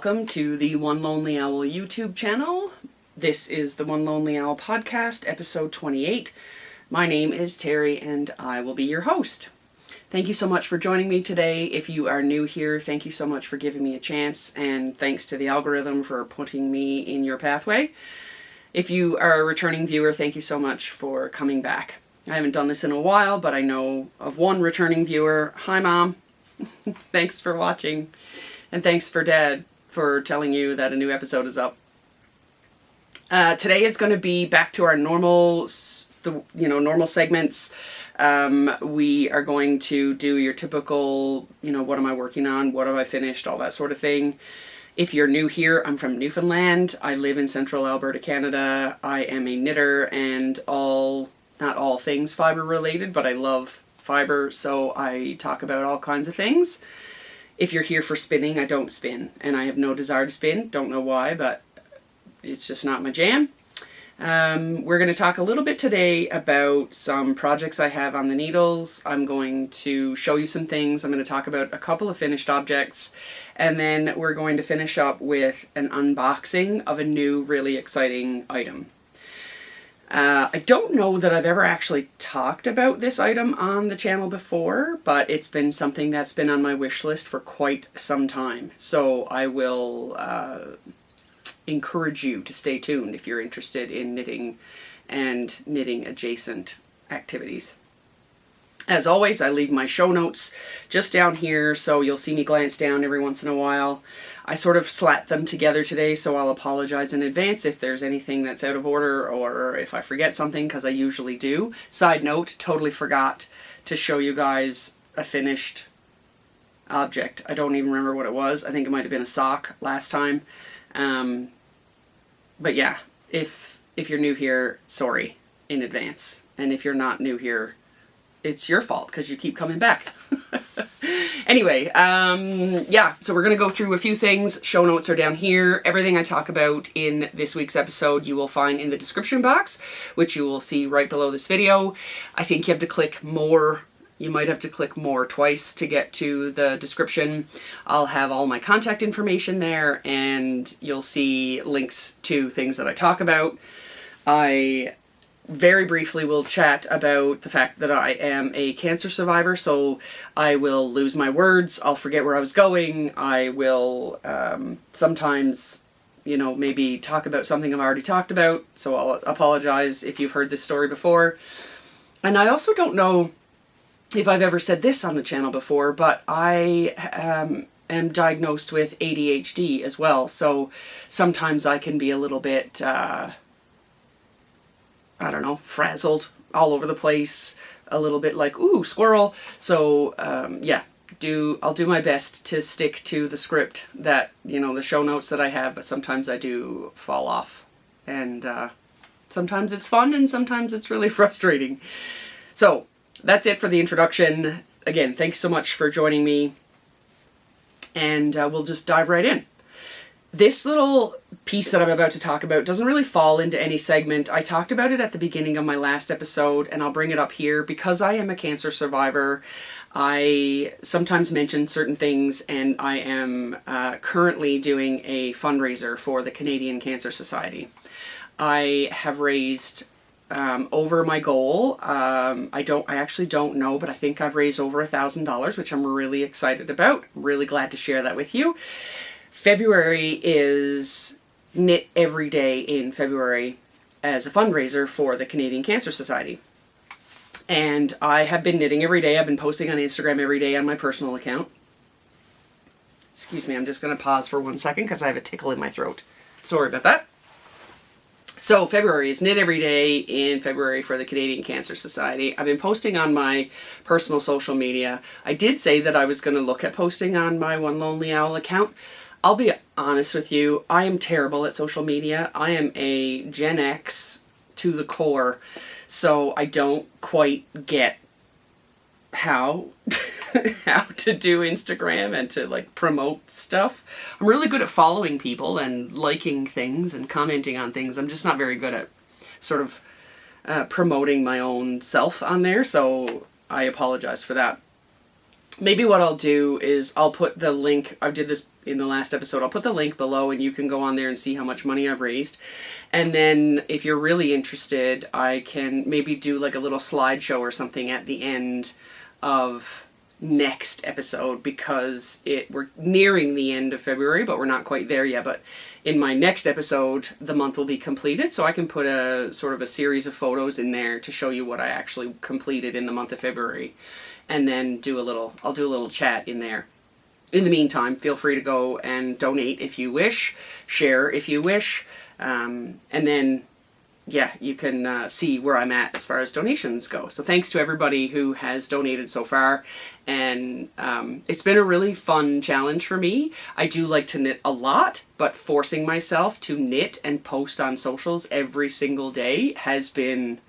welcome to the One Lonely Owl YouTube channel. This is the One Lonely Owl podcast, episode 28. My name is Terry and I will be your host. Thank you so much for joining me today. If you are new here, thank you so much for giving me a chance, and thanks to the algorithm for putting me in your pathway. If you are a returning viewer, thank you so much for coming back. I haven't done this in a while, but I know of one returning viewer. Hi, Mom. Thanks for watching. And thanks for Dad for telling you that a new episode is up. Today is going to be back to our normal segments. We are going to do your typical, what am I working on? What have I finished? All that sort of thing. If you're new here, I'm from Newfoundland. I live in central Alberta, Canada. I am a knitter and not all things fiber related, but I love fiber, so I talk about all kinds of things. If you're here for spinning, I don't spin, and I have no desire to spin. Don't know why, but it's just not my jam. We're going to talk a little bit today about some projects I have on the needles. I'm going to show you some things. I'm going to talk about a couple of finished objects, and then we're going to finish up with an unboxing of a new, really exciting item. I don't know that I've ever actually talked about this item on the channel before, but it's been something that's been on my wish list for quite some time. So I will encourage you to stay tuned if you're interested in knitting and knitting adjacent activities. As always, I leave my show notes just down here, so you'll see me glance down every once in a while. I sort of slapped them together today, so I'll apologize in advance if there's anything that's out of order or if I forget something, because I usually do. Side note, totally forgot to show you guys a finished object. I don't even remember what it was. I think it might have been a sock last time. But yeah, if you're new here, sorry in advance. And if you're not new here, it's your fault because you keep coming back. Anyway, so we're going to go through a few things. Show notes are down here. Everything I talk about in this week's episode you will find in the description box, which you will see right below this video. I think you have to click more. You might have to click more twice to get to the description. I'll have all my contact information there, and you'll see links to things that I talk about. I very briefly will chat about the fact that I am a cancer survivor, so I will lose my words, I'll forget where I was going, I will sometimes, maybe talk about something I've already talked about, so I'll apologize if you've heard this story before. And I also don't know if I've ever said this on the channel before, but I am diagnosed with ADHD as well, so sometimes I can be a little bit frazzled all over the place, a little bit like, ooh, squirrel. So, I'll do my best to stick to the script that, the show notes that I have, but sometimes I do fall off. And sometimes it's fun and sometimes it's really frustrating. So, that's it for the introduction. Again, thanks so much for joining me. And we'll just dive right in. This little piece that I'm about to talk about doesn't really fall into any segment. I talked about it at the beginning of my last episode, and I'll bring it up here. Because I am a cancer survivor, I sometimes mention certain things, and I am currently doing a fundraiser for the Canadian Cancer Society. I have raised over my goal. I actually don't know, but I think I've raised over $1,000, which I'm really excited about. I'm really glad to share that with you. February is Knit Every Day in February as a fundraiser for the Canadian Cancer Society. And I have been knitting every day. I've been posting on Instagram every day on my personal account. Excuse me, I'm just going to pause for 1 second because I have a tickle in my throat. Sorry about that. So February is Knit Every Day in February for the Canadian Cancer Society. I've been posting on my personal social media. I did say that I was going to look at posting on my One Lonely Owl account. I'll be honest with you, I am terrible at social media. I am a Gen X to the core, so I don't quite get how to do Instagram and to promote stuff. I'm really good at following people and liking things and commenting on things. I'm just not very good at sort of promoting my own self on there, so I apologize for that. maybe what I'll do is I'll put the link, I did this in the last episode, I'll put the link below and you can go on there and see how much money I've raised. And then if you're really interested, I can maybe do like a little slideshow or something at the end of next episode, because we're nearing the end of February, but we're not quite there yet. But in my next episode, the month will be completed, so I can put a sort of a series of photos in there to show you what I actually completed in the month of February, and then I'll do a little chat in there. In the meantime, feel free to go and donate if you wish, share if you wish, and then yeah, you can see where I'm at as far as donations go. So thanks to everybody who has donated so far. And it's been a really fun challenge for me. I do like to knit a lot, but forcing myself to knit and post on socials every single day has been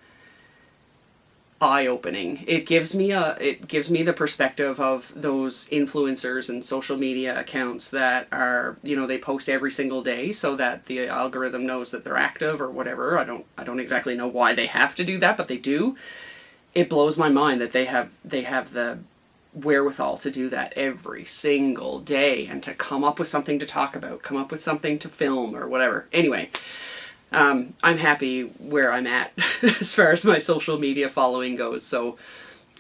eye-opening. It gives me the perspective of those influencers and social media accounts that are, they post every single day so that the algorithm knows that they're active or whatever. I don't exactly know why they have to do that, but they do. It blows my mind that they have the wherewithal to do that every single day and to come up with something to talk about, come up with something to film or whatever. Anyway, I'm happy where I'm at as far as my social media following goes, so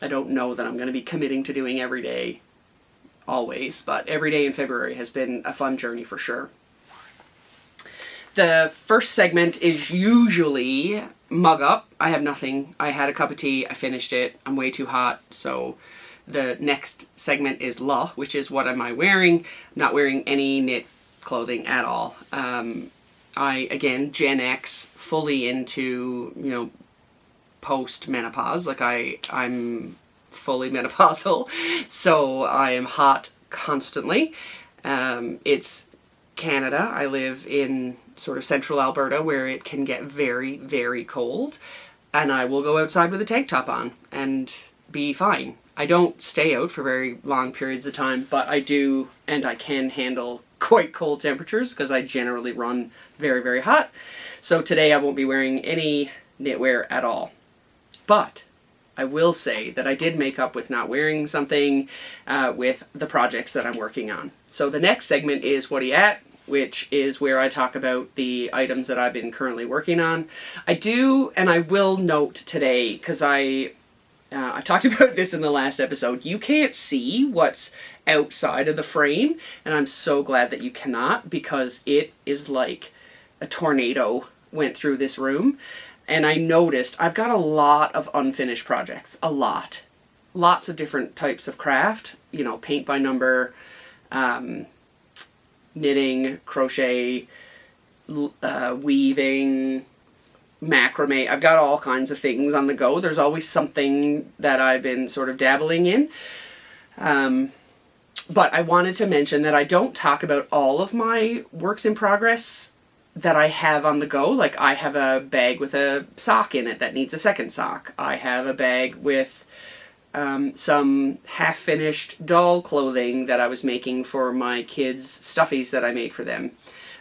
I don't know that I'm going to be committing to doing every day always, but every day in February has been a fun journey for sure. The first segment is usually mug up. I have nothing. I had a cup of tea. I finished it. I'm way too hot, so the next segment is la, which is what am I wearing. I'm not wearing any knit clothing at all. Again, Gen X, fully into, post-menopause. Like I'm fully menopausal, so I am hot constantly. It's Canada. I live in sort of central Alberta where it can get very, very cold, and I will go outside with a tank top on and be fine. I don't stay out for very long periods of time, but I do, and I can handle quite cold temperatures because I generally run very, very hot. So today I won't be wearing any knitwear at all. But I will say that I did make up with not wearing something with the projects that I'm working on. So the next segment is What Are You At?, which is where I talk about the items that I've been currently working on. I do, and I will note today, because I talked about this in the last episode, you can't see what's outside of the frame, and I'm so glad that you cannot, because it is like a tornado went through this room. And I noticed I've got a lot of unfinished projects, lots of different types of craft, paint by number, knitting, crochet, weaving, macrame. I've got all kinds of things on the go. There's always something that I've been sort of dabbling in. But I wanted to mention that I don't talk about all of my works in progress that I have on the go. Like, I have a bag with a sock in it that needs a second sock. I have a bag with some half-finished doll clothing that I was making for my kids' stuffies that I made for them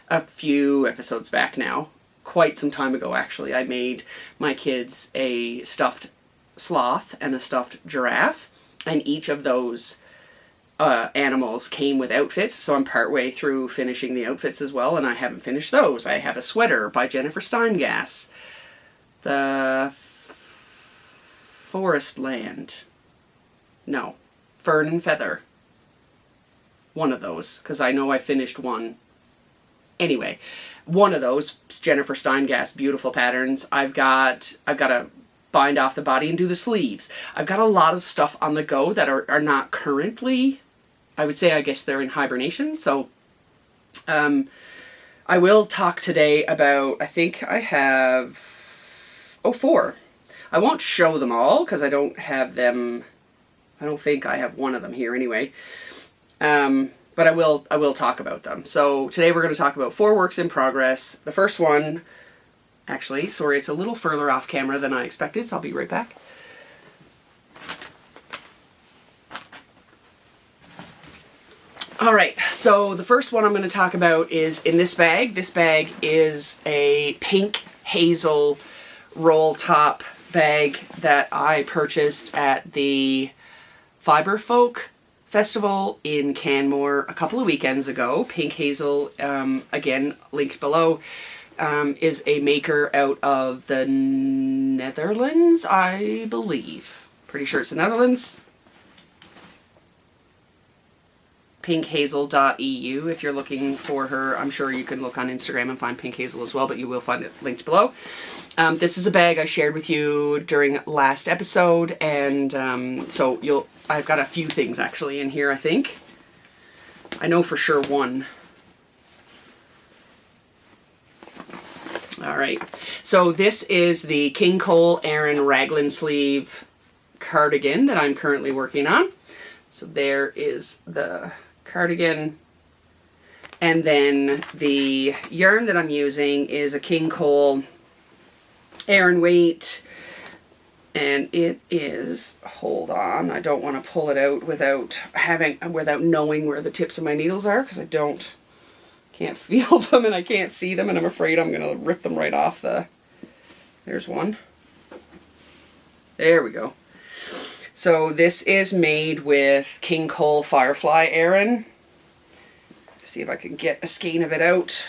a few episodes back now. Quite some time ago, actually. I made my kids a stuffed sloth and a stuffed giraffe, and each of those animals came with outfits, so I'm partway through finishing the outfits as well, and I haven't finished those. I have a sweater by Jennifer Steingass, the Forest Land, no, Fern and Feather, one of those, because I know I finished one. Anyway, one of those Jennifer Steingass beautiful patterns. I've got to bind off the body and do the sleeves. I've got a lot of stuff on the go that are not currently, I would say, I guess they're in hibernation. So I will talk today about, I think I have, 4. I won't show them all because I don't have them, I don't think I have one of them here anyway. But I will talk about them. So today we're going to talk about 4 works in progress. The first one, actually, sorry, it's a little further off camera than I expected, so I'll be right back. Alright, so the first one I'm going to talk about is in this bag. This bag is a pink hazel roll top bag that I purchased at the Fiber Folk festival in Canmore a couple of weekends ago. Pink Hazel, again, linked below, is a maker out of the Netherlands, I believe. Pretty sure it's the Netherlands. pinkhazel.eu if you're looking for her. I'm sure you can look on Instagram and find Pink Hazel as well, but you will find it linked below. This is a bag I shared with you during last episode, and so I've got a few things actually in here, I think. I know for sure one. All right, so this is the King Cole Aran raglan sleeve cardigan that I'm currently working on. So there is the cardigan, and then the yarn that I'm using is a King Cole Aran weight, and it is, hold on, I don't want to pull it out without knowing where the tips of my needles are, because can't feel them and I can't see them, and I'm afraid I'm gonna rip them right off there's one. There we go. So this is made with King Cole Firefly Aran. See if I can get a skein of it out.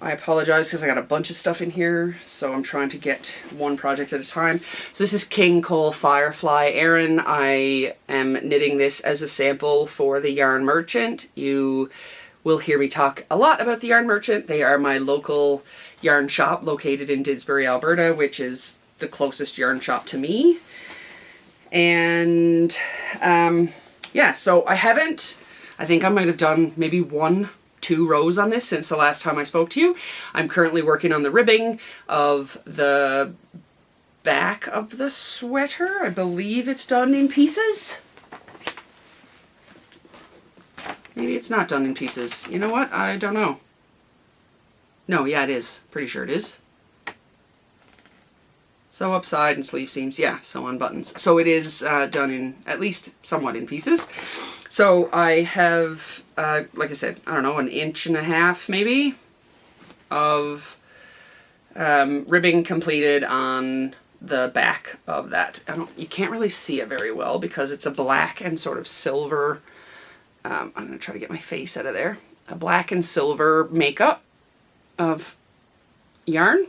I apologize because I got a bunch of stuff in here, so I'm trying to get one project at a time. So this is King Cole Firefly Aran. I am knitting this as a sample for the Yarn Merchant. You will hear me talk a lot about the Yarn Merchant. They are my local yarn shop located in Didsbury, Alberta, which is the closest yarn shop to me. And yeah, so I think I might have done maybe 1-2 rows on this since the last time I spoke to you. I'm currently working on the ribbing of the back of the sweater. I believe it's done in pieces. Maybe it's not done in pieces. You know what? I don't know. No, yeah, it is. Pretty sure it is. Sew up side and sleeve seams, yeah, sew on buttons. So it is done in, at least somewhat in pieces. So I have, like I said, I don't know, 1.5 inches maybe of ribbing completed on the back of that. You can't really see it very well because it's a black and sort of silver, I'm going to try to get my face out of there, a black and silver makeup of yarn.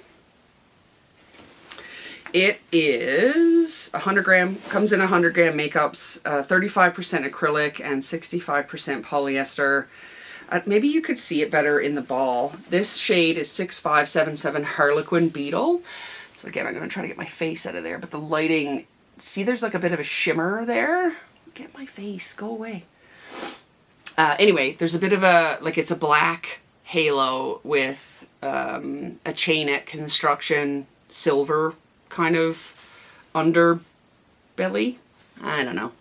It is 100 gram, comes in 100 gram makeups, 35% acrylic and 65% polyester. Maybe you could see it better in the ball. This shade is 6577 Harlequin Beetle. So again, I'm going to try to get my face out of there, but the lighting, see there's like a bit of a shimmer there? Get my face, go away. Anyway, there's a bit of a, like it's a black halo with a chainette construction, silver kind of underbelly. I don't know.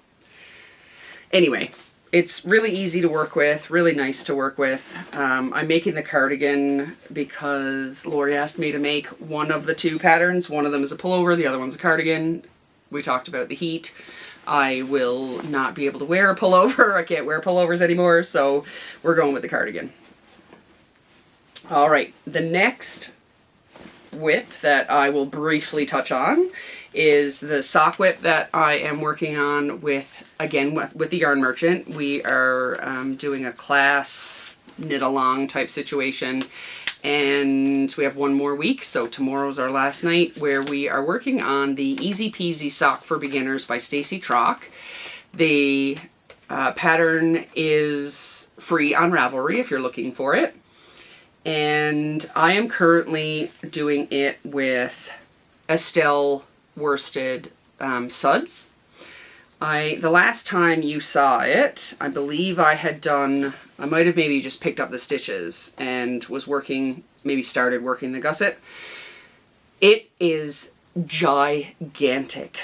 Anyway, it's really easy to work with, really nice to work with. I'm making the cardigan because Lori asked me to make one of the two patterns. One of them is a pullover, the other one's a cardigan. We talked about the heat. I will not be able to wear a pullover. I can't wear pullovers anymore, so we're going with the cardigan. All right, the next whip that I will briefly touch on is the sock whip that I am working on with, again, with the Yarn Merchant. We are doing a class knit along type situation, and we have one more week, so tomorrow's our last night, where we are working on the Easy Peasy Sock for Beginners by Stacey Trock. The pattern is free on Ravelry if you're looking for it. And I am currently doing it with Estelle Sudz. The last time you saw it, I believe I might have maybe just picked up the stitches and was started working the gusset. It is gigantic.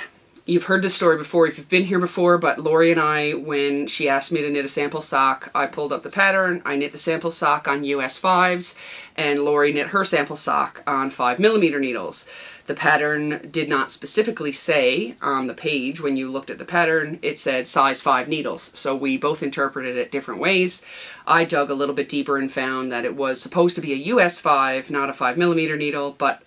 You've heard this story before if you've been here before, but Lori and I, when she asked me to knit a sample sock, I pulled up the pattern, I knit the sample sock on US 5s, and Lori knit her sample sock on 5mm needles. The pattern did not specifically say on the page when you looked at the pattern, it said size 5 needles. So we both interpreted it different ways. I dug a little bit deeper and found that it was supposed to be a US 5, not a 5mm needle, but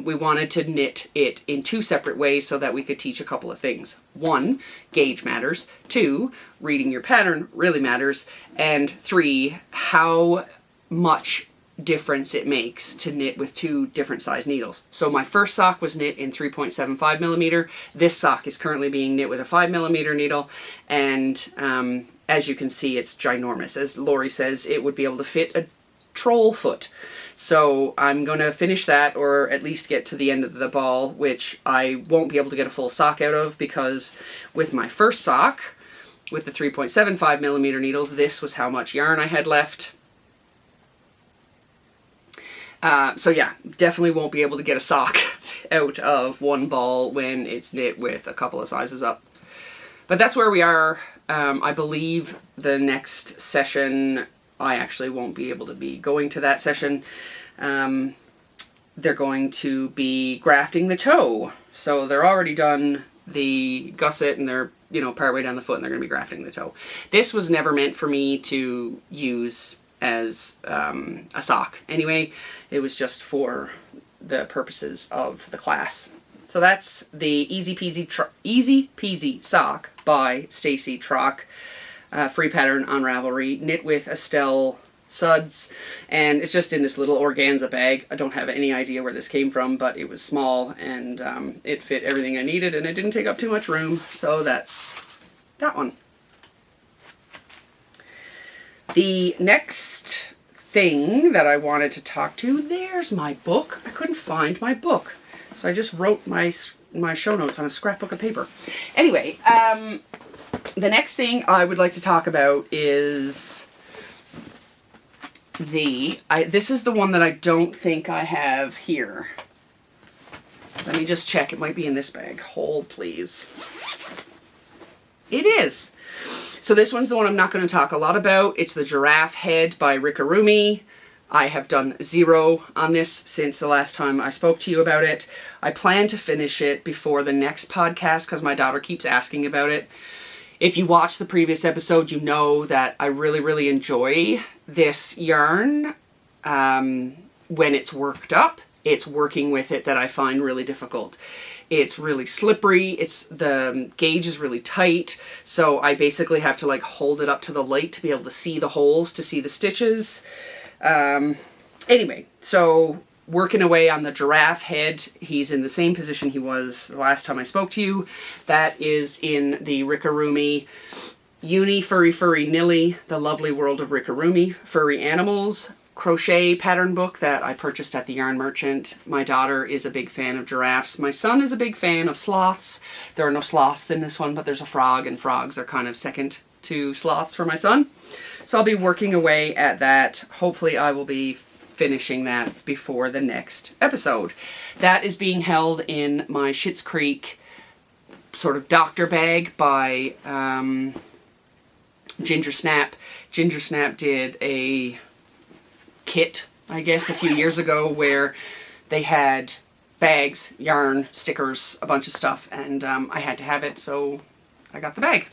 we wanted to knit it in 2 separate ways so that we could teach a couple of things. 1, gauge matters. 2, reading your pattern really matters. And 3, how much difference it makes to knit with 2 different size needles. So my first sock was knit in 3.75 millimeter. This sock is currently being knit with a 5 millimeter needle, and as you can see, it's ginormous. As Lori says, it would be able to fit a troll foot. So I'm going to finish that, or at least get to the end of the ball, which I won't be able to get a full sock out of, because with my first sock, with the 3.75 millimeter needles, this was how much yarn I had left. So yeah, definitely won't be able to get a sock out of one ball when it's knit with a couple of sizes up. But that's where we are. I believe the next session, I actually won't be able to be going to that session. They're going to be grafting the toe. So they're already done the gusset, and they're, you know, partway down the foot, and they're going to be grafting the toe. This was never meant for me to use as a sock anyway. It was just for the purposes of the class. So that's the Easy Peasy sock by Stacey, Trock, free pattern on Ravelry, knit with Estelle Sudz, and it's just in this little organza bag. I don't have any idea where this came from, but it was small, and it fit everything I needed, and it didn't take up too much room. So that's that one. The next thing that I wanted to talk to, there's my book. I couldn't find my book, so I just wrote my show notes on a scrapbook of paper. Anyway, the next thing I would like to talk about is this is the one that I don't think I have here. Let me just check. It might be in this bag. Hold, please. It is. So this one's the one I'm not going to talk a lot about. It's the Giraffe Head by Ricorumi. I have done 0 on this since the last time I spoke to you about it. I plan to finish it before the next podcast because my daughter keeps asking about it. If you watched the previous episode, you know that I really, really enjoy this yarn when it's worked up. It's working with it that I find really difficult. It's really slippery. The gauge is really tight. So I basically have to like hold it up to the light to be able to see the holes, to see the stitches. Anyway, so working away on the Giraffe Head. He's in the same position he was the last time I spoke to you. That is in the Ricorumi Uni Furry Nilly, The Lovely World of Ricorumi Furry Animals crochet pattern book that I purchased at the Yarn Merchant. My daughter is a big fan of giraffes. My son is a big fan of sloths. There are no sloths in this one, but there's a frog, and frogs are kind of second to sloths for my son. So I'll be working away at that. Hopefully I will be finishing that before the next episode. That is being held in my Schitt's Creek sort of doctor bag by Ginger Snap. Ginger Snap did a kit, I guess, a few years ago where they had bags, yarn, stickers, a bunch of stuff, and I had to have it, so I got the bag.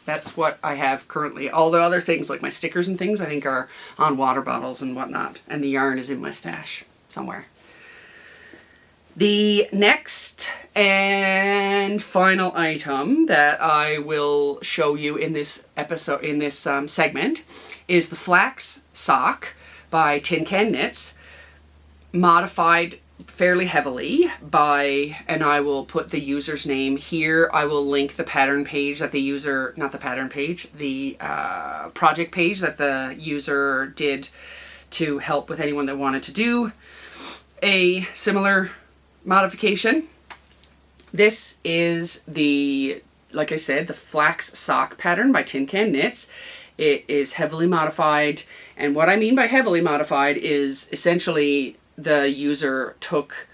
That's what I have currently. All the other things, like my stickers and things, I think are on water bottles and whatnot, and the yarn is in my stash somewhere. The next and final item that I will show you in this episode, in this segment, is the Flax Sock by Tin Can Knits, modified fairly heavily by, and I will put the user's name here. I will link the pattern page that the user, not the pattern page, the project page that the user did to help with anyone that wanted to do a similar modification. This is the, like I said, the Flax Sock pattern by Tin Can Knits. It is heavily modified, and what I mean by heavily modified is essentially the user took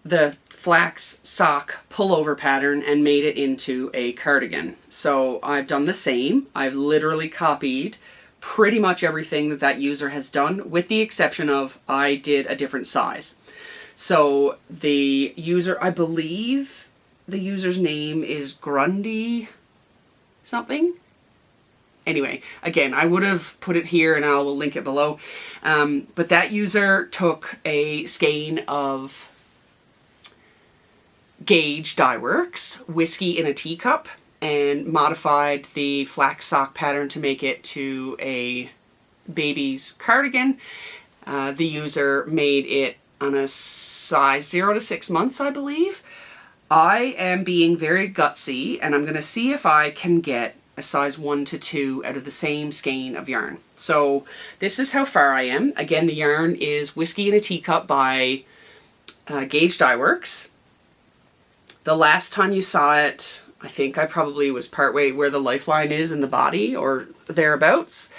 the Flax Sock pullover pattern and made it into a cardigan. So I've done the same. I've literally copied pretty much everything that that user has done, with the exception of I did a different size. So the user, I believe the user's name is Grundy something. anyway, again, I would have put it here and I will link it below. But that user took a skein of Gauge Dyeworks Whiskey in a Teacup and modified the Flax Sock pattern to make it to a baby's cardigan. The user made it on a size 0 to 6 months, I believe. I am being very gutsy, and I'm going to see if I can get a size 1 to 2 out of the same skein of yarn. So this is how far I am. Again, the yarn is Whiskey in a Teacup by Gauge Dyeworks. The last time you saw it, I think I probably was partway where the lifeline is in the body or thereabouts.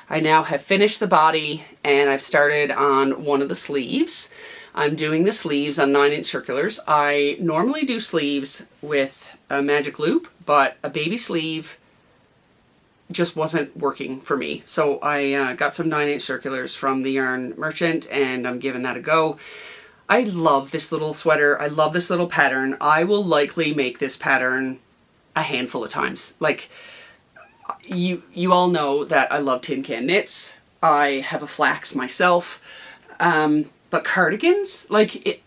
I now have finished the body and I've started on one of the sleeves. I'm doing the sleeves on 9-inch circulars. I normally do sleeves with a magic loop, but a baby sleeve just wasn't working for me. So I got some 9-inch circulars from the yarn merchant and I'm giving that a go. I love this little sweater. I love this little pattern. I will likely make this pattern a handful of times. Like, you all know that I love tin can knits. I have a flax myself. But cardigans, like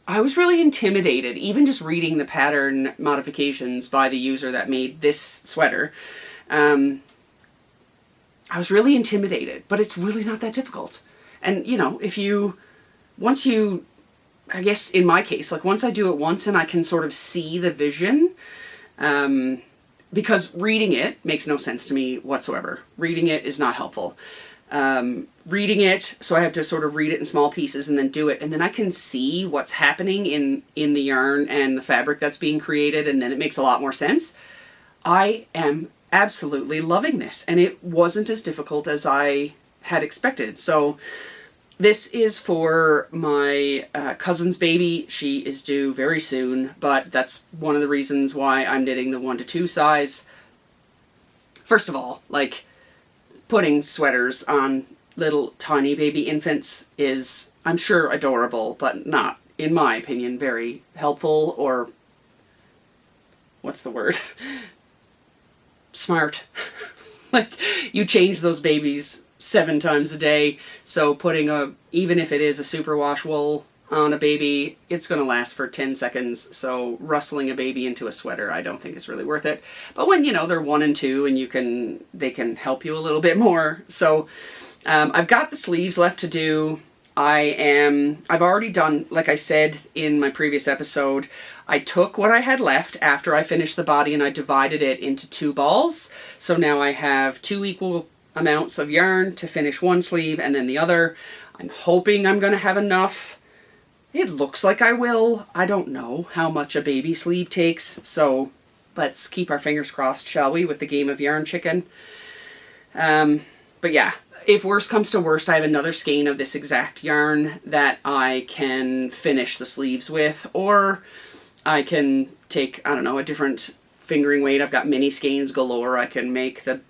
I was really intimidated, even just reading the pattern modifications by the user that made this sweater. I was really intimidated, but it's really not that difficult. And you know, I guess in my case, like once I do it once and I can sort of see the vision, because reading it makes no sense to me whatsoever. Reading it is not helpful. Reading it, so I have to sort of read it in small pieces and then do it, and then I can see what's happening in the yarn and the fabric that's being created, and then it makes a lot more sense. I am absolutely loving this, and it wasn't as difficult as I had expected. So this is for my cousin's baby. She is due very soon, but that's one of the reasons why I'm knitting the 1 to 2 size. First of all, like, putting sweaters on little tiny baby infants is, I'm sure, adorable, but not, in my opinion, very helpful or, what's the word? Smart. Like, you change those babies 7 times a day, so putting even if it is a superwash wool on a baby, it's going to last for 10 seconds, so rustling a baby into a sweater I don't think is really worth it. But when, you know, they're 1 and 2 and they can help you a little bit more. So I've got the sleeves left to do. I've already done, like I said in my previous episode, I took what I had left after I finished the body and I divided it into 2 balls. So now I have 2 equal amounts of yarn to finish one sleeve and then the other. I'm hoping I'm going to have enough. It looks like I will. I don't know how much a baby sleeve takes, so let's keep our fingers crossed, shall we, with the game of yarn chicken. But yeah, if worst comes to worst, I have another skein of this exact yarn that I can finish the sleeves with, or I can take, I don't know, a different fingering weight. I've got mini skeins galore. I can make the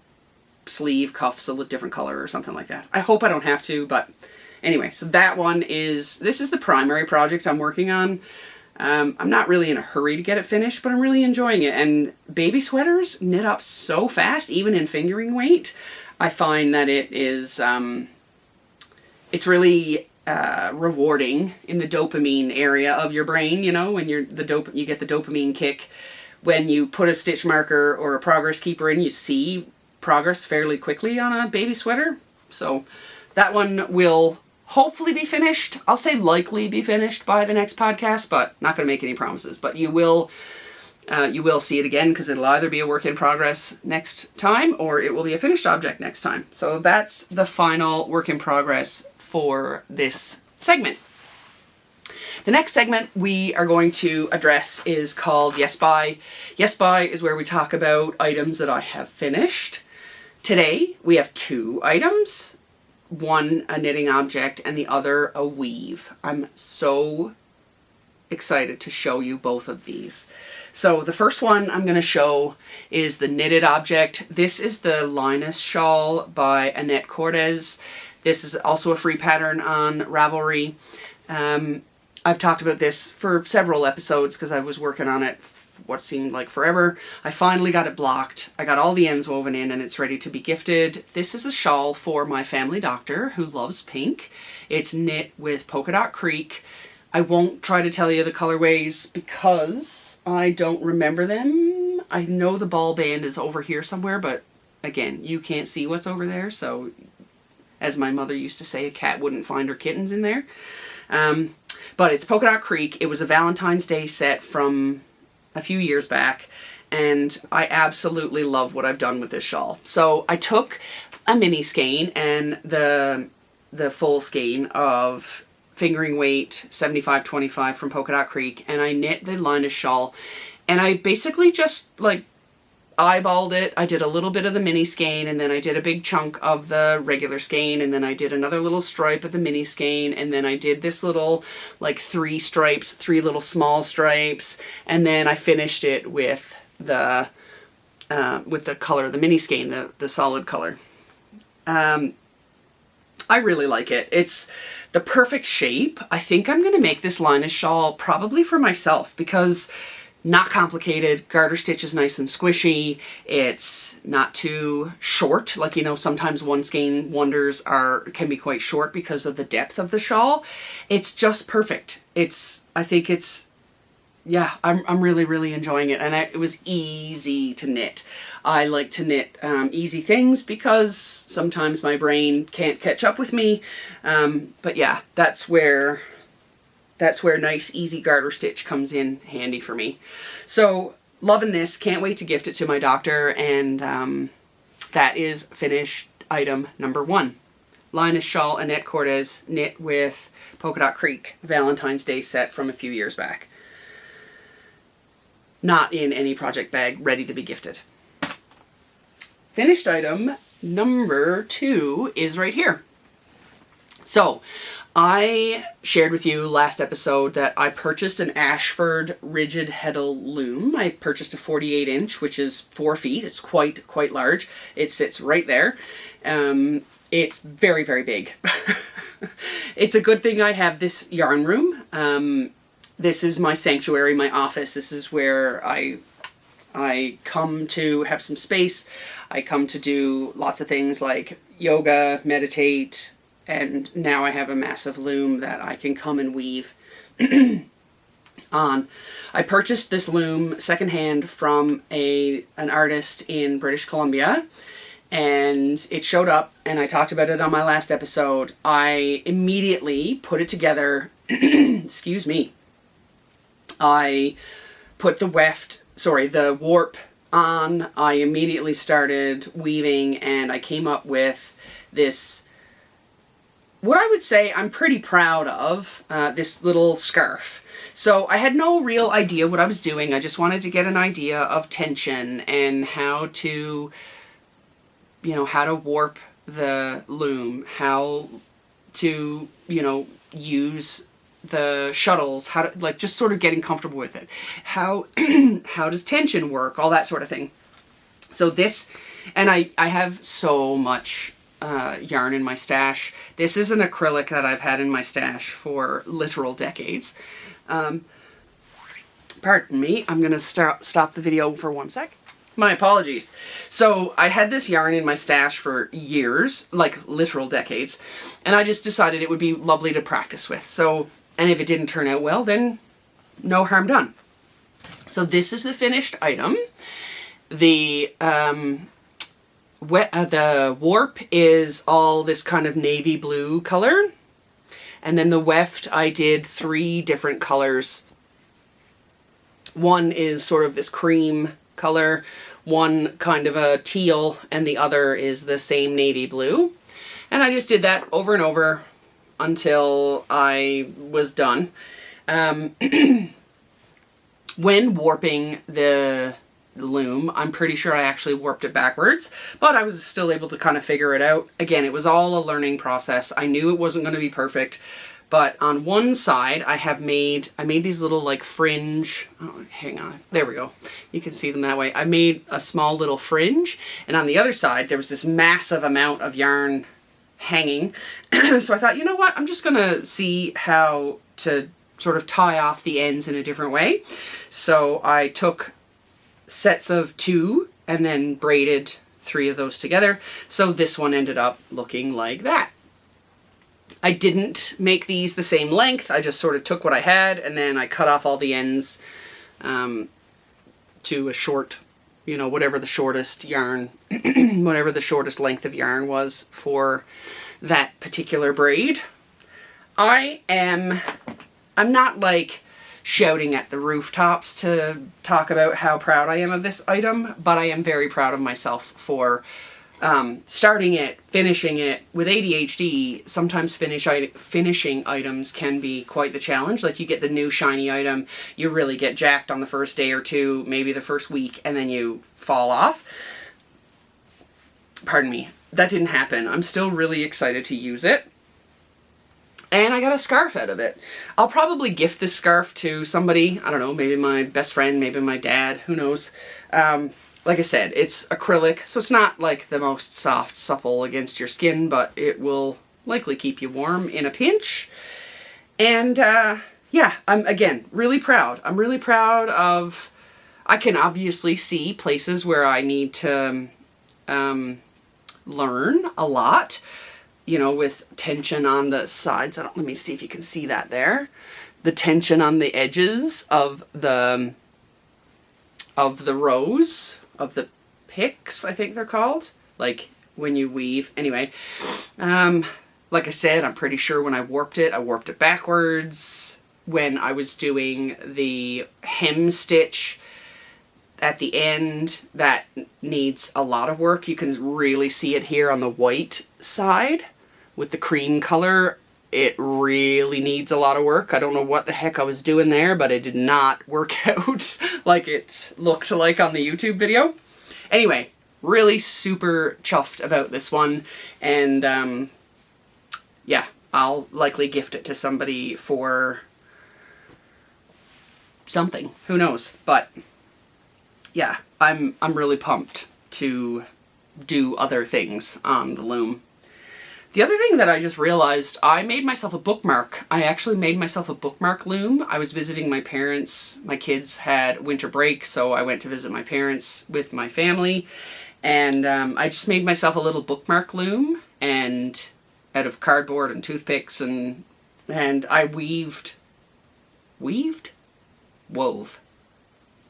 sleeve cuffs a different color or something like that. I hope I don't have to, but anyway, so that one this is the primary project I'm working on. I'm not really in a hurry to get it finished, but I'm really enjoying it. And baby sweaters knit up so fast, even in fingering weight. I find that it is, it's really rewarding in the dopamine area of your brain, you know, when you get the dopamine kick when you put a stitch marker or a progress keeper in, you see progress fairly quickly on a baby sweater. So that one will hopefully be finished. I'll say likely be finished by the next podcast, but not going to make any promises. But you will see it again, because it'll either be a work in progress next time or it will be a finished object next time. So that's the final work in progress for this segment. The next segment we are going to address is called Yes Buy. Yes Buy is where we talk about items that I have finished. Today we have 2 items. One a knitting object and the other a weave. I'm so excited to show you both of these. So the first one I'm going to show is the knitted object. This is the Linus shawl by Annett. This is also a free pattern on Ravelry. I've talked about this for several episodes because I was working on it what seemed like forever. I finally got it blocked. I got all the ends woven in and it's ready to be gifted. This is a shawl for my family doctor who loves pink. It's knit with Polkadot Creek. I won't try to tell you the colorways because I don't remember them. I know the ball band is over here somewhere, but again, you can't see what's over there. So as my mother used to say, a cat wouldn't find her kittens in there. But it's Polkadot Creek. It was a Valentine's Day set from a few years back, and I absolutely love what I've done with this shawl. So I took a mini skein and the full skein of fingering weight 75-25 from Polkadot Creek, and I knit the Linus shawl, and I basically just like eyeballed it. I did a little bit of the mini skein, and then I did a big chunk of the regular skein, and then I did another little stripe of the mini skein, and then I did this little like 3 stripes, 3 little small stripes, and then I finished it with the color of the mini skein, the solid color. I really like it. It's the perfect shape. I think I'm going to make this Linus shawl probably for myself because not complicated. Garter stitch is nice and squishy. It's not too short. Like, you know, sometimes one skein wonders can be quite short because of the depth of the shawl. It's just perfect. I think it's, yeah, I'm really, really enjoying it. And it was easy to knit. I like to knit easy things because sometimes my brain can't catch up with me. But yeah, that's where nice, easy garter stitch comes in handy for me. So, loving this. Can't wait to gift it to my doctor. And that is finished item number 1. Linus shawl, Annett Cortez, knit with Polkadot Creek Valentine's Day set from a few years back. Not in any project bag, ready to be gifted. Finished item number 2 is right here. So, I shared with you last episode that I purchased an Ashford rigid heddle loom. I purchased a 48 inch, which is 4 feet. It's quite large. It sits right there. It's very, very big. It's a good thing I have this yarn room. This is my sanctuary, my office. This is where I come to have some space. I come to do lots of things like yoga, meditate, and now I have a massive loom that I can come and weave on. I purchased this loom secondhand from an artist in British Columbia, and it showed up, and I talked about it on my last episode. I immediately put it together. Excuse me. I put the warp on. I immediately started weaving, and I came up with this, what I would say I'm pretty proud of, this little scarf. So I had no real idea what I was doing. I just wanted to get an idea of tension and how to warp the loom, how to, use the shuttles, how to, like, just sort of getting comfortable with it. How does tension work? All that sort of thing. So this, and I have so much yarn in my stash. This is an acrylic that I've had in my stash for literal decades. Pardon me, I'm going to stop the video for 1 sec. My apologies. So I had this yarn in my stash for years, like literal decades, and I just decided it would be lovely to practice with. So, and if it didn't turn out well, then no harm done. So this is the finished item. The warp is all this kind of navy blue color. And then the weft, I did 3 different colors. One is sort of this cream color, one kind of a teal, and the other is the same navy blue. And I just did that over and over until I was done. When warping the loom, I'm pretty sure I actually warped it backwards, but I was still able to kind of figure it out. Again, it was all a learning process. I knew it wasn't going to be perfect, but on one side I made these little like fringe, oh, hang on, there we go. You can see them that way. I made a small little fringe, and on the other side there was this massive amount of yarn hanging. So I thought, you know what, I'm just going to see how to sort of tie off the ends in a different way. So I took sets of 2 and then braided 3 of those together. So this one ended up looking like that. I didn't make these the same length. I just sort of took what I had and then I cut off all the ends to a short, you know, whatever the shortest yarn, whatever the shortest length of yarn was for that particular braid. I'm not like shouting at the rooftops to talk about how proud I am of this item, but I am very proud of myself for starting it, finishing it. With ADHD, sometimes finishing items can be quite the challenge. Like you get the new shiny item, you really get jacked on the first day or 2, maybe the first week, and then you fall off. Pardon me. That didn't happen. I'm still really excited to use it. And I got a scarf out of it. I'll probably gift this scarf to somebody. I don't know, maybe my best friend, maybe my dad, who knows. Like I said, it's acrylic, so it's not like the most soft, supple against your skin, but it will likely keep you warm in a pinch. And yeah, I'm, again, really proud. I'm really proud of, I can obviously see places where I need to learn a lot, you know, with tension on the sides. Let me see if you can see that there. The tension on the edges of the rows, of the picks, I think they're called, like when you weave. Anyway, like I said, I'm pretty sure when I warped it backwards. When I was doing the hem stitch at the end, that needs a lot of work. You can really see it here on the white side with the cream color. It really needs a lot of work. I don't know what the heck I was doing there, but it did not work out like it looked like on the YouTube video. Anyway, really super chuffed about this one. And yeah, I'll likely gift it to somebody for something. Who knows? But yeah, I'm really pumped to do other things on the loom. The other thing that I just realized, I made myself a bookmark. I actually made myself a bookmark loom. I was visiting my parents. My kids had winter break, so I went to visit my parents with my family. And I just made myself a little bookmark loom, and out of cardboard and toothpicks, and I wove.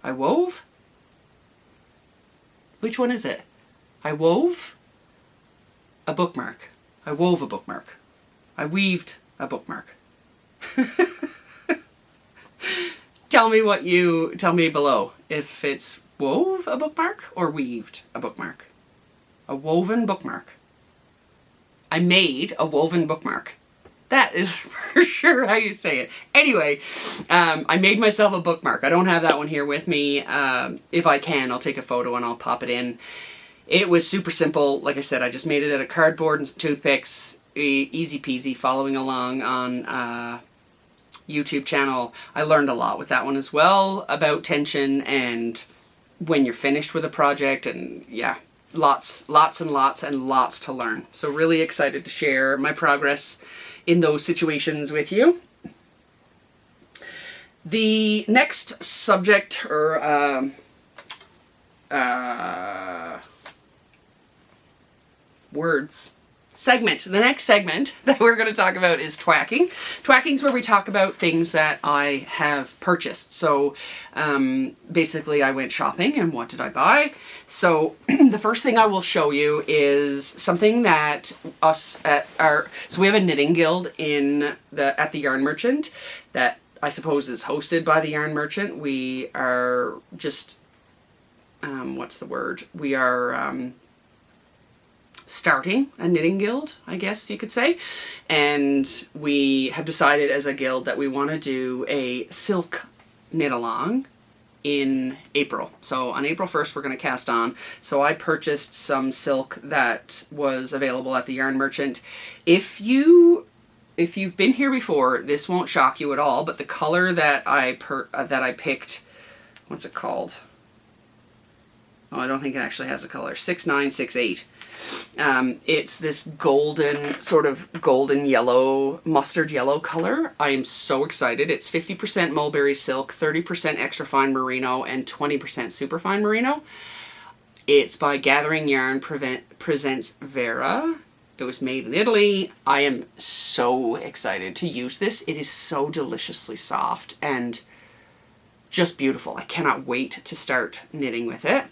I wove? Which one is it? I wove a bookmark. I wove a bookmark. I weaved a bookmark. Tell me below if it's wove a bookmark or weaved a bookmark. A woven bookmark. I made a woven bookmark. That is for sure how you say it. Anyway, I made myself a bookmark. I don't have that one here with me. If I can, I'll take a photo and I'll pop it in. It was super simple. Like I said, I just made it out of cardboard and some toothpicks. Easy peasy, following along on YouTube channel. I learned a lot with that one as well about tension and when you're finished with a project, and yeah, lots and lots to learn. So really excited to share my progress in those situations with you. The next subject or the next segment that we're going to talk about is twacking. Twacking is where we talk about things that I have purchased. So basically I went shopping, and what did I buy? So the first thing I will show you is something that so we have a knitting guild at the Yarn Merchant that I suppose is hosted by the Yarn Merchant. We are just, we are starting a knitting guild, I guess you could say. And we have decided as a guild that we want to do a silk knit along in April. So on April 1st, we're going to cast on. So I purchased some silk that was available at the Yarn Merchant. If you've been here before, this won't shock you at all, but the color that I picked, what's it called? Oh, I don't think it actually has a color. 6968. It's this sort of golden yellow, mustard yellow color. I am so excited. It's 50% mulberry silk, 30% extra fine merino, and 20% superfine merino. It's by Gathering Yarn Presents Vera. It was made in Italy. I am so excited to use this. It is so deliciously soft and just beautiful. I cannot wait to start knitting with it.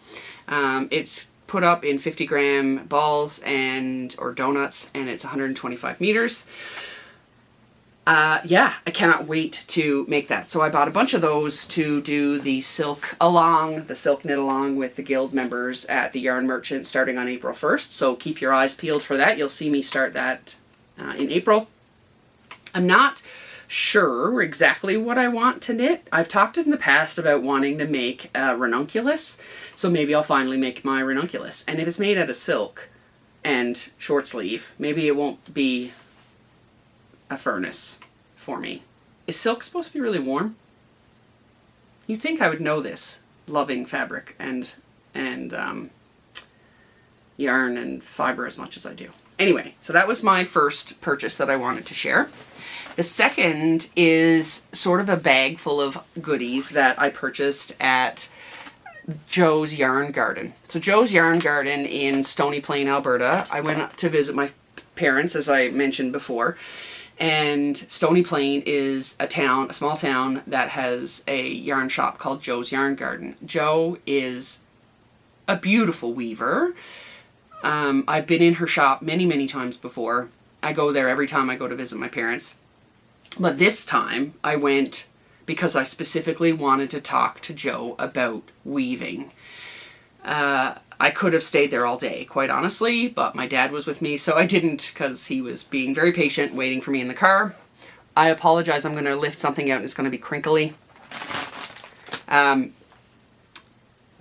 It's put up in 50-gram balls or donuts, and it's 125 meters. Yeah, I cannot wait to make that. So I bought a bunch of those to do the silk knit along with the guild members at the Yarn Merchant starting on April 1st. So keep your eyes peeled for that. You'll see me start that in April. I'm not sure exactly what I want to knit. I've talked in the past about wanting to make a ranunculus, so maybe I'll finally make my ranunculus. And if it's made out of silk and short sleeve, maybe it won't be a furnace for me. Is silk supposed to be really warm? You'd think I would know this, loving fabric and yarn and fiber as much as I do. Anyway, so that was my first purchase that I wanted to share. The second is sort of a bag full of goodies that I purchased at Joe's Yarn Garden. So Joe's Yarn Garden in Stony Plain, Alberta. I went up to visit my parents, as I mentioned before. And Stony Plain is a small town that has a yarn shop called Joe's Yarn Garden. Joe is a beautiful weaver. I've been in her shop many, many times before. I go there every time I go to visit my parents. But this time I went because I specifically wanted to talk to Joe about weaving. I could have stayed there all day, quite honestly, but my dad was with me, so I didn't because he was being very patient, waiting for me in the car. I apologize, I'm going to lift something out and it's going to be crinkly.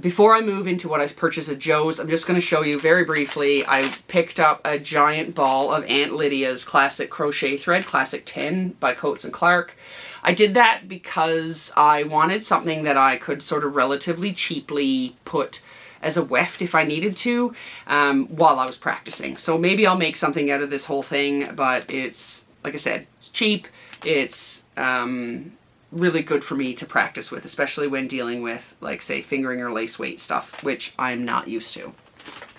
Before I move into what I purchased at Joe's, I'm just going to show you very briefly. I picked up a giant ball of Aunt Lydia's classic crochet thread, Classic 10 by Coates & Clark. I did that because I wanted something that I could sort of relatively cheaply put as a weft if I needed to while I was practicing. So maybe I'll make something out of this whole thing, but it's, like I said, it's cheap. It's really good for me to practice with, especially when dealing with, like, say, fingering or lace weight stuff, which I'm not used to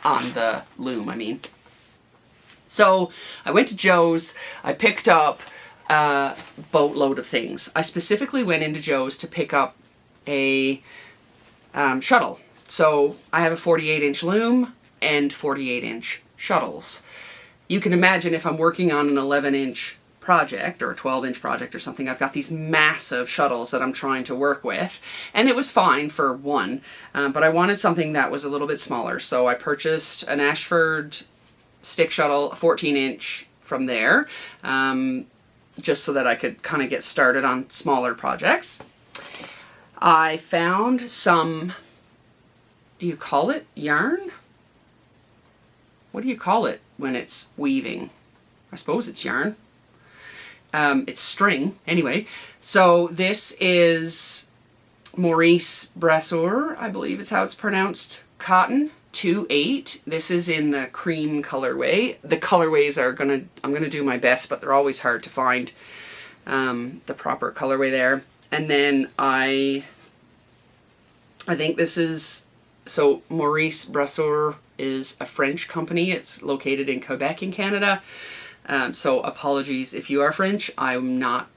on the loom, I mean. So I went to Joe's. I picked up a boatload of things. I specifically went into Joe's to pick up a shuttle. So I have a 48-inch loom and 48-inch shuttles. You can imagine if I'm working on an 11-inch project or a 12-inch project or something, I've got these massive shuttles that I'm trying to work with, and it was fine for one, but I wanted something that was a little bit smaller. So I purchased an Ashford stick shuttle, a 14-inch from there, just so that I could kind of get started on smaller projects. I found some, do you call it yarn? What do you call it when it's weaving? I suppose it's yarn. It's string, anyway. So this is Maurice Brasseur, I believe is how it's pronounced, cotton, 2/8. This is in the cream colorway. The colorways are I'm gonna do my best, but they're always hard to find the proper colorway there. And then I think this is, so Maurice Brasseur is a French company. It's located in Quebec in Canada. So apologies if you are French. I'm not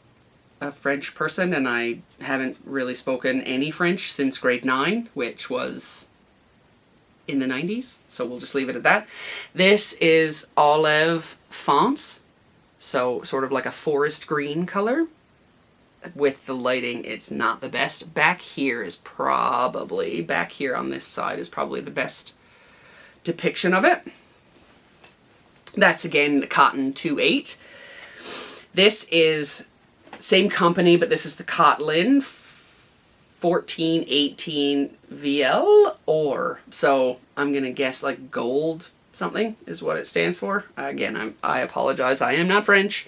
a French person, and I haven't really spoken any French since grade 9, which was in the 90s. So we'll just leave it at that. This is Olive Fonce, so sort of like a forest green color. With the lighting, it's not the best. Back here on this side is probably the best depiction of it. That's again the cotton 2/8. This is same company, but this is the Kotlin 1418 VL, or so I'm gonna guess like gold something is what it stands for. Again, I apologize. I am not French.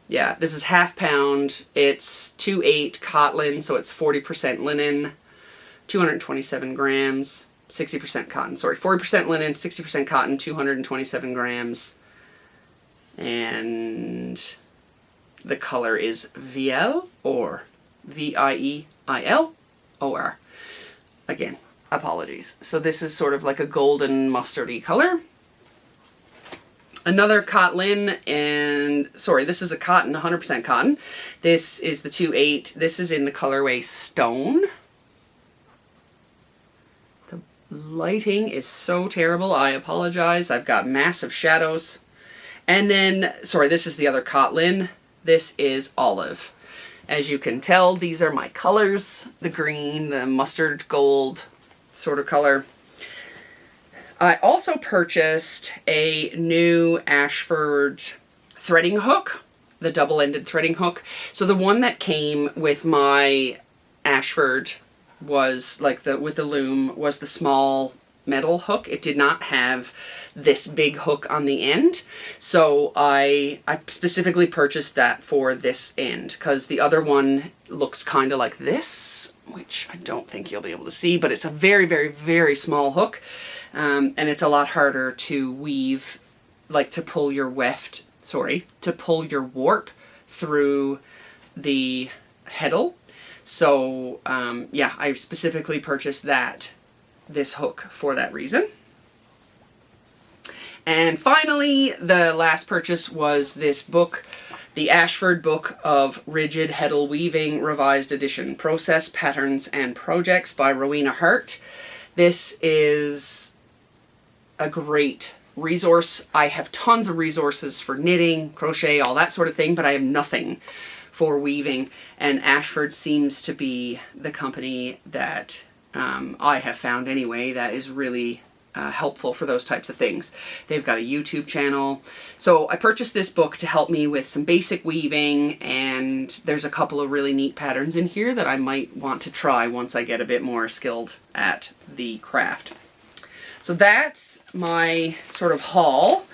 Yeah, this is half pound. It's 2/8 Kotlin, so it's 40% linen, 227 grams. 60% cotton. Sorry, 40% linen, 60% cotton, 227 grams. And the color is Viel or Vielor. Again, apologies. So this is sort of like a golden mustardy color. Another Cotlin, and sorry, this is a cotton, 100% cotton. This is the 2/8. This is in the colorway Stone. The lighting is so terrible. I apologize. I've got massive shadows. And then, sorry, this is the other Cotlin. This is Olive. As you can tell, these are my colors. The green, the mustard gold sort of color. I also purchased a new Ashford threading hook, the double-ended threading hook. So the one that came with my Ashford was like with the loom was the small metal hook. It did not have this big hook on the end. So I specifically purchased that for this end because the other one looks kind of like this, which I don't think you'll be able to see, but it's a very, very, very small hook. And it's a lot harder to weave, like to pull your warp through the heddle. So, yeah, I specifically purchased this hook for that reason. And finally, the last purchase was this book, the Ashford Book of Rigid Heddle Weaving Revised Edition, Process, Patterns, and Projects by Rowena Hart. This is a great resource. I have tons of resources for knitting, crochet, all that sort of thing, but I have nothing for weaving. And Ashford seems to be the company that I have found anyway that is really helpful for those types of things. They've got a YouTube channel. So I purchased this book to help me with some basic weaving, and there's a couple of really neat patterns in here that I might want to try once I get a bit more skilled at the craft. So that's my sort of haul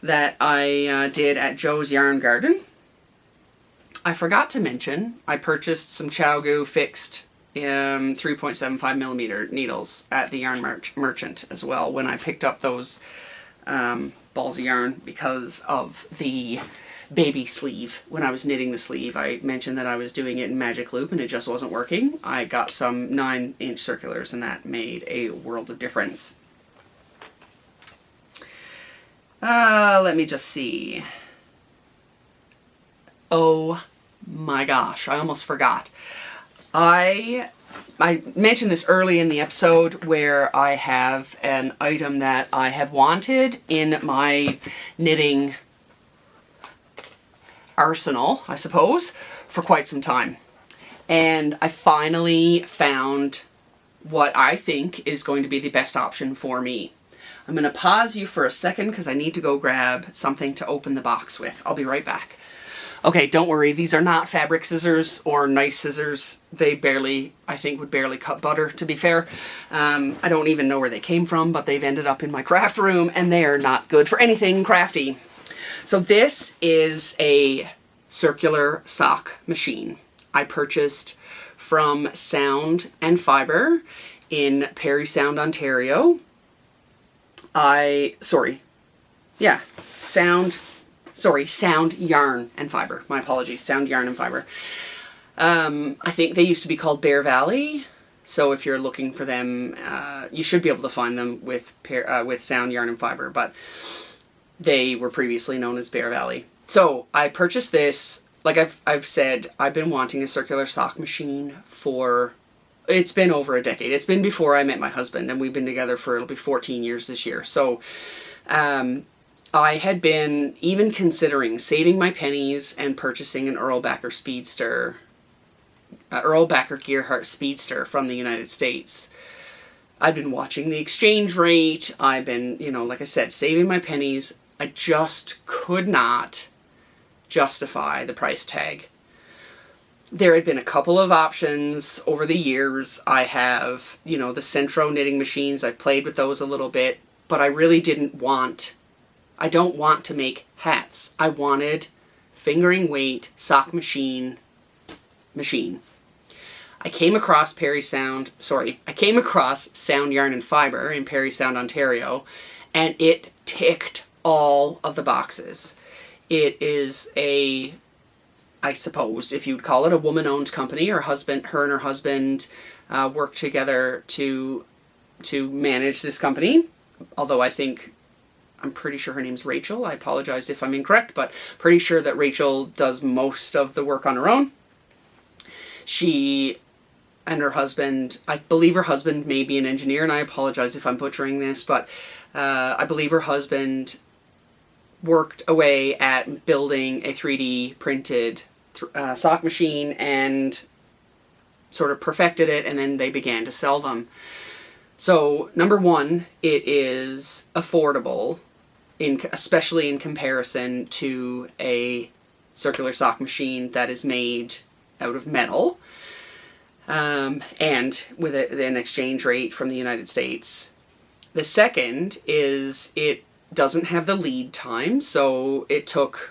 that I did at Joe's Yarn Garden. I forgot to mention I purchased some ChowGoo fixed 3.75 millimeter needles at the Yarn Merchant as well when I picked up those balls of yarn because of the baby sleeve. When I was knitting the sleeve, I mentioned that I was doing it in magic loop and it just wasn't working. I got some 9-inch circulars and that made a world of difference. Let me just see. Oh my gosh, I almost forgot. I mentioned this early in the episode where I have an item that I have wanted in my knitting arsenal, I suppose, for quite some time. And I finally found what I think is going to be the best option for me. I'm going to pause you for a second because I need to go grab something to open the box with. I'll be right back. Okay, don't worry. These are not fabric scissors or nice scissors. They I think would barely cut butter, to be fair. I don't even know where they came from, but they've ended up in my craft room and they are not good for anything crafty. So this is a circular sock machine I purchased from Sound and Fibre in Parry Sound, Ontario. Sound Yarn and Fibre. My apologies, Sound Yarn and Fibre. I think they used to be called Bear Valley. So if you're looking for them, you should be able to find them with Sound Yarn and Fibre, but they were previously known as Bear Valley. So I purchased this. Like I've said, I've been wanting a circular sock machine it's been over a decade. It's been before I met my husband, and we've been together it'll be 14 years this year. So, I had been even considering saving my pennies and purchasing an Earl Backer Gearhart Speedster from the United States. I've been watching the exchange rate. I've been, like I said, saving my pennies. I just could not justify the price tag. There had been a couple of options over the years. I have, the Centro knitting machines. I've played with those a little bit, but I really I don't want to make hats. I wanted fingering weight sock machine. I came across Sound Yarn and Fibre in Parry Sound, Ontario, and it ticked all of the boxes. It is I suppose, if you'd call it, a woman-owned company. Her and her husband work together to manage this company. Although I'm pretty sure her name's Rachel. I apologize if I'm incorrect, but pretty sure that Rachel does most of the work on her own. She and her husband, I believe her husband may be an engineer, and I apologize if I'm butchering this, but I believe her husband worked away at building a 3D printed sock machine and sort of perfected it, and then they began to sell them. So, number one, it is affordable, especially in comparison to a circular sock machine that is made out of metal, and with an exchange rate from the United States. The second is it doesn't have the lead time, so it took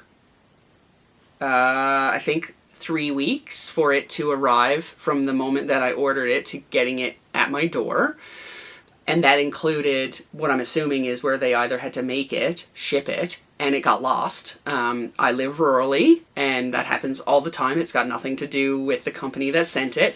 I think 3 weeks for it to arrive from the moment that I ordered it to getting it at my door. And that included what I'm assuming is where they either had to make it, ship it, and it got lost. I live rurally, and that happens all the time. It's got nothing to do with the company that sent it,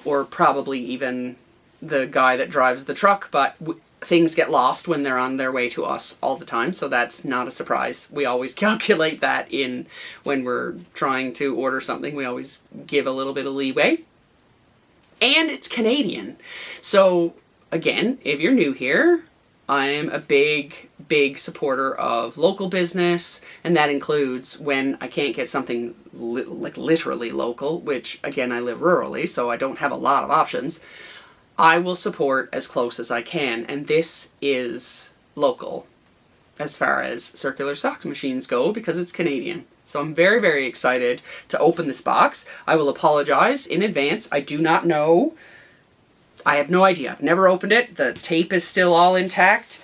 or probably even the guy that drives the truck, but things get lost when they're on their way to us all the time, so that's not a surprise. We always calculate that in when we're trying to order something. We always give a little bit of leeway. And it's Canadian. So, again, if you're new here, I'm a big supporter of local business, and that includes when I can't get something literally local, which, again, I live rurally, so I don't have a lot of options. I will support as close as I can, and this is local as far as circular sock machines go because it's Canadian. So I'm very, very excited to open this box. I will apologize in advance. I do not know. I have no idea. I've never opened it. The tape is still all intact.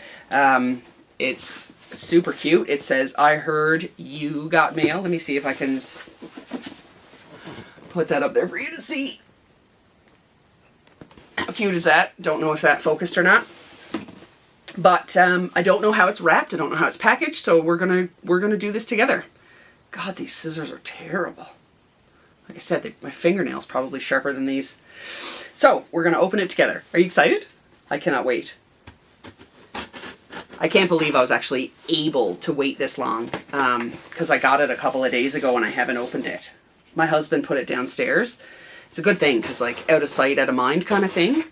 It's super cute. It says, "I heard you got mail." Let me see if I can put that up there for you to see. How cute is that? Don't know if that focused or not. But I don't know how it's wrapped. I don't know how it's packaged. So we're gonna do this together. God, these scissors are terrible. Like I said, my fingernail's probably sharper than these. So we're gonna open it together. Are you excited? I cannot wait. I can't believe I was actually able to wait this long because I got it a couple of days ago and I haven't opened it. My husband put it downstairs. It's a good thing because, like, out of sight, out of mind kind of thing.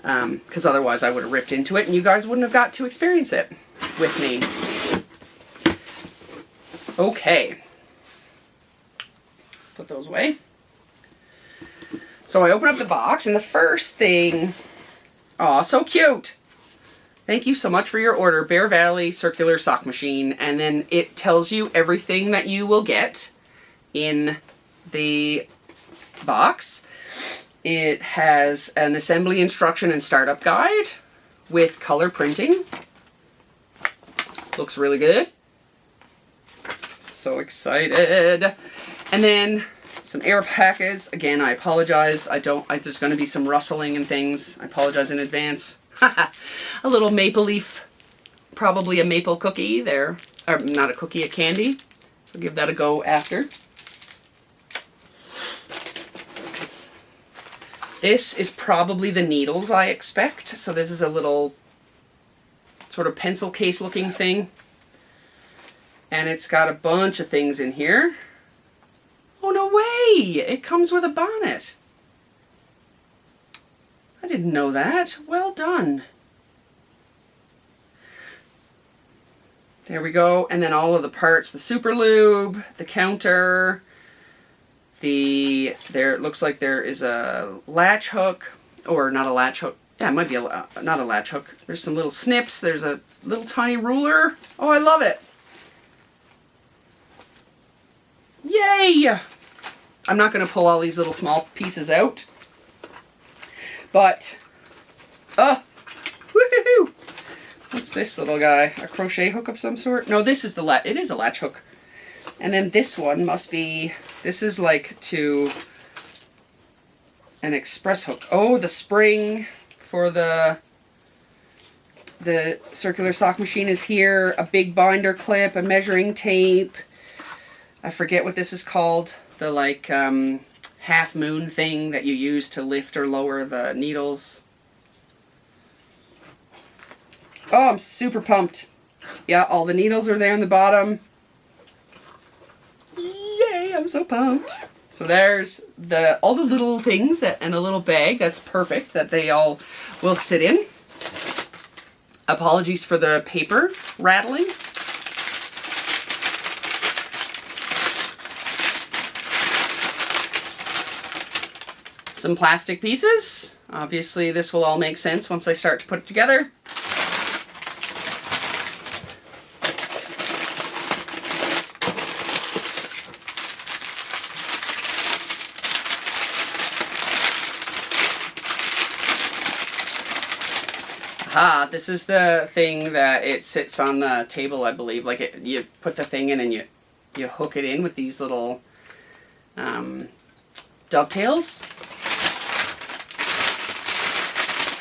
Because otherwise I would have ripped into it and you guys wouldn't have got to experience it with me. Okay. Put those away. So I open up the box and the first thing... Aw, so cute! Thank you so much for your order, Bear Valley Circular Sock Machine. And then it tells you everything that you will get in the box. It has an assembly instruction and startup guide with color printing. Looks really good. So excited. And then some air packets. Again, I apologize. There's going to be some rustling and things. I apologize in advance. A little maple leaf, probably a maple cookie there. Or not a cookie, a candy. So give that a go after. This is probably the needles I expect. So this is a little sort of pencil case looking thing. And it's got a bunch of things in here. Oh, no way! It comes with a bonnet. I didn't know that. Well done. There we go. And then all of the parts, the super lube, the counter, it looks like there is a latch hook, or not a latch hook. Yeah, it might be not a latch hook. There's some little snips. There's a little tiny ruler. Oh, I love it. Yay! I'm not going to pull all these little small pieces out. But, woohoo! What's this little guy? A crochet hook of some sort? No, this is it is a latch hook. And then this one must be, this is like to an express hook. Oh, the spring for the circular sock machine is here. A big binder clip, a measuring tape. I forget what this is called. The like half moon thing that you use to lift or lower the needles. Oh, I'm super pumped. Yeah, all the needles are there on the bottom. Yay, I'm so pumped. So there's all the little things and a little bag. That's perfect that they all will sit in. Apologies for the paper rattling. Some plastic pieces. Obviously this will all make sense once I start to put it together. This is the thing that it sits on the table, I believe. Like you put the thing in and you hook it in with these little dovetails.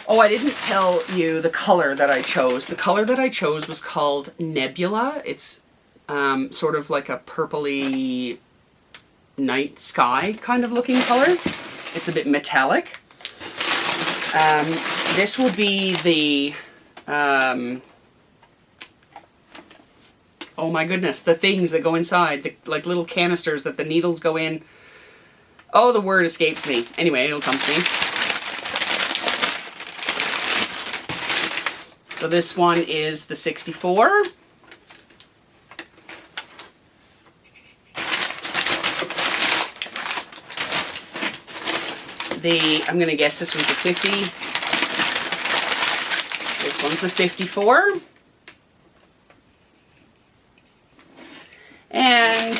Oh, I didn't tell you the color that I chose. The color that I chose was called Nebula. It's sort of like a purpley night sky kind of looking color. It's a bit metallic. This will be the oh my goodness, the things that go inside, the like little canisters that the needles go in. Oh, the word escapes me. Anyway, it'll come to me. So this one is the 64. I'm going to guess this one's the 50. This one's the 54. And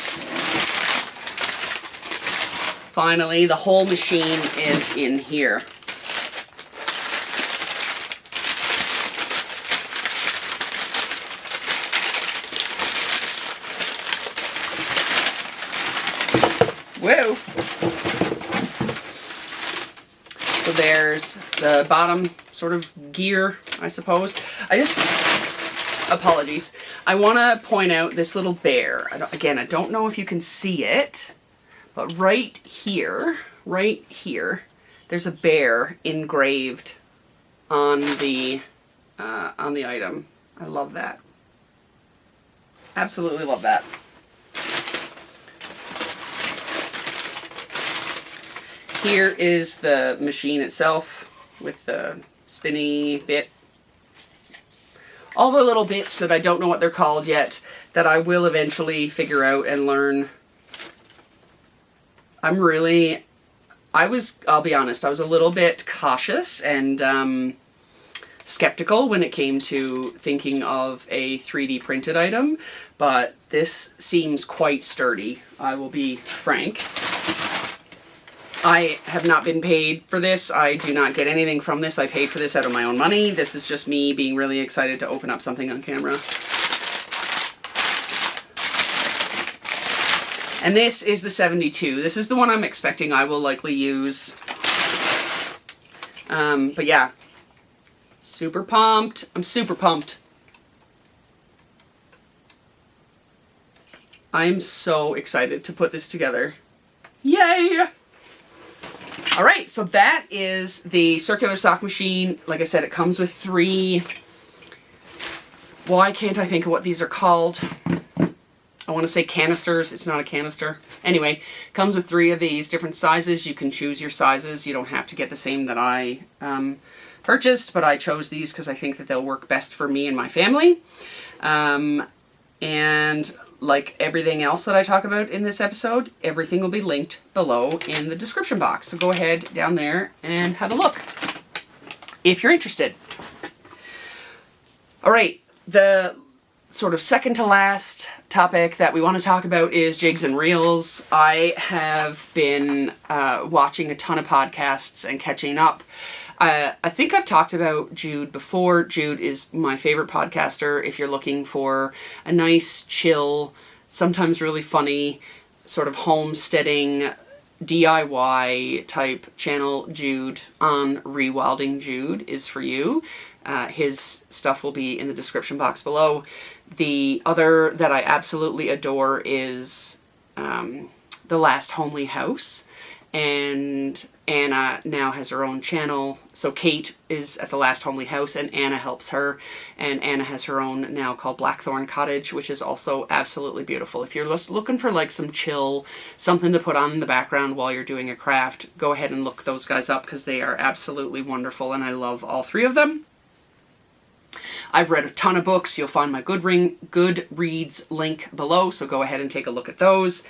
finally, the whole machine is in here. Whoa! So there's the bottom sort of gear, I suppose. Apologies. I want to point out this little bear. I don't know if you can see it, but right here, there's a bear engraved on the item. I love that. Absolutely love that. Here is the machine itself with the spinny bit. All the little bits that I don't know what they're called yet, that I will eventually figure out and learn. I'll be honest, I was a little bit cautious and skeptical when it came to thinking of a 3D printed item, but this seems quite sturdy, I will be frank. I have not been paid for this. I do not get anything from this. I paid for this out of my own money. This is just me being really excited to open up something on camera. And this is the 72. This is the one I'm expecting I will likely use. But yeah, super pumped. I'm super pumped. I'm so excited to put this together. Yay! All right, so that is the circular sock machine. Like I said, it comes with 3. Why can't I think of what these are called? I want to say canisters. It's not a canister. Anyway, comes with 3 of these different sizes. You can choose your sizes. You don't have to get the same that I purchased, but I chose these because I think that they'll work best for me and my family. And like everything else that I talk about in this episode, everything will be linked below in the description box. So go ahead down there and have a look if you're interested. All right, the sort of second to last topic that we want to talk about is jigs and reels. I have been watching a ton of podcasts and catching up. I think I've talked about Jude before. Jude is my favorite podcaster if you're looking for a nice, chill, sometimes really funny, sort of homesteading, DIY type channel, Jude, on rewilding Jude, is for you. His stuff will be in the description box below. The other that I absolutely adore is The Last Homely House, and Anna now has her own channel. So Kate is at The Last Homely House and Anna helps her, and Anna has her own now called Blackthorn Cottage, which is also absolutely beautiful. If you're just looking for like some chill, something to put on in the background while you're doing a craft, go ahead and look those guys up because they are absolutely wonderful and I love all three of them. I've read a ton of books. You'll find my Goodreads link below, so go ahead and take a look at those.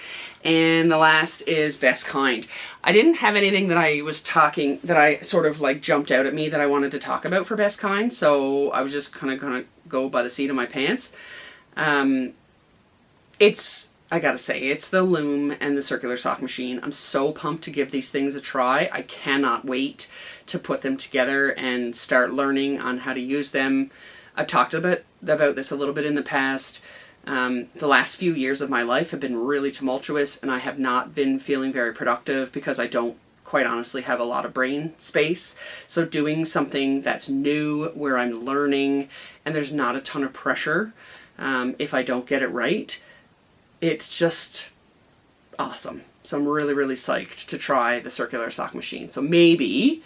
And the last is Best Kind. I didn't have anything that I sort of like jumped out at me that I wanted to talk about for Best Kind, so I was just kind of gonna go by the seat of my pants. I gotta say, it's the loom and the circular sock machine. I'm so pumped to give these things a try. I cannot wait to put them together and start learning on how to use them. I've talked about this a little bit in the past. The last few years of my life have been really tumultuous and I have not been feeling very productive because I don't quite honestly have a lot of brain space. So doing something that's new where I'm learning and there's not a ton of pressure if I don't get it right, it's just awesome. So I'm really, really psyched to try the circular sock machine. So maybe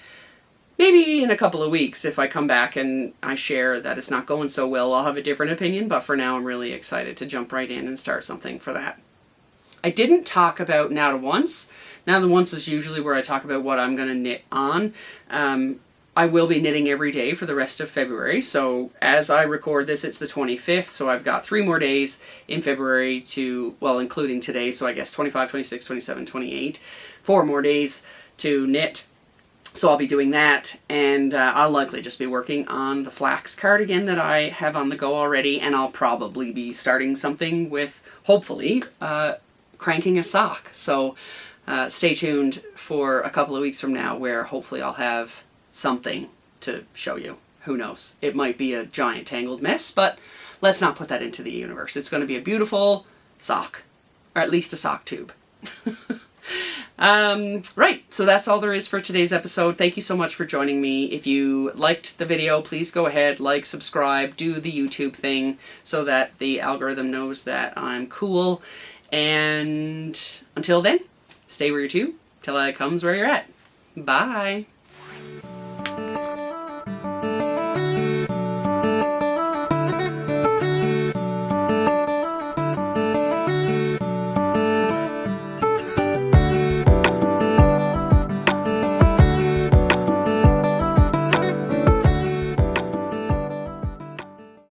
in a couple of weeks, if I come back and I share that it's not going so well, I'll have a different opinion. But for now, I'm really excited to jump right in and start something for that. I didn't talk about Now to Once. Now to Once is usually where I talk about what I'm going to knit on. I will be knitting every day for the rest of February. So as I record this, it's the 25th. So I've got 3 more days in February including today. So I guess 25, 26, 27, 28. 4 more days to knit. So I'll be doing that, and I'll likely just be working on the flax cardigan that I have on the go already, and I'll probably be starting something with, hopefully, cranking a sock. So stay tuned for a couple of weeks from now where hopefully I'll have something to show you. Who knows? It might be a giant tangled mess, but let's not put that into the universe. It's going to be a beautiful sock, or at least a sock tube. Right, so that's all there is for today's episode. Thank you so much for joining me. If you liked the video, please go ahead, like, subscribe, do the YouTube thing so that the algorithm knows that I'm cool. And until then, stay where you're to till it comes where you're at. Bye.